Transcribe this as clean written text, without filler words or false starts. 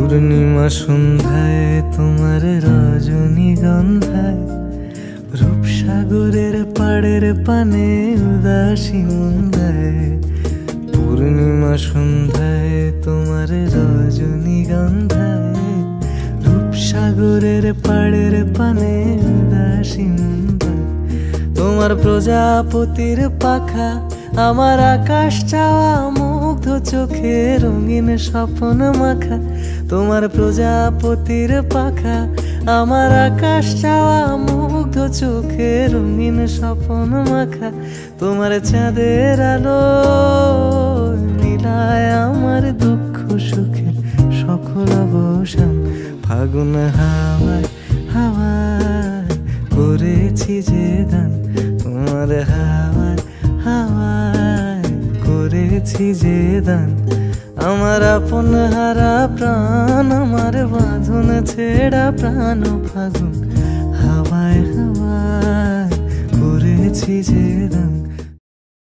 পূর্ণিমা সন্ধ্যায় তোমার রজনীগন্ধায় রূপসাগরের পাড়ের পানে উদাসী মন্দায়। পূর্ণিমা সন্ধ্যায় তোমার রজনীগন্ধায় রূপসাগরের পাড়ের পানে উদাসী মন্দায়। তোমার প্রজাপতির পাখা আমার আকাশ চাওয়া মুগ্ধ চোখে রঙিন স্বপ্ন মাখা। তোমার প্রজাপতির পাখা আমার আকাশ চাওয়া মুগ্ধ চোখে রঙিন স্বপ্ন মাখা। তোমার চাঁদের আলো মিলায় আমার দুঃখ সুখের সকল অবসান। ফাগুন হাওয়ায় হাওয়ায় করেছি যে দান, তোমার হাওয়ায় হাওয়ায় করেছি যে দান। আমার আপন হারা প্রাণ, আমার বাঁধন ছেড়া প্রাণ ফাগুন হাওয়ায় হাওয়ায় করেছি যে দান।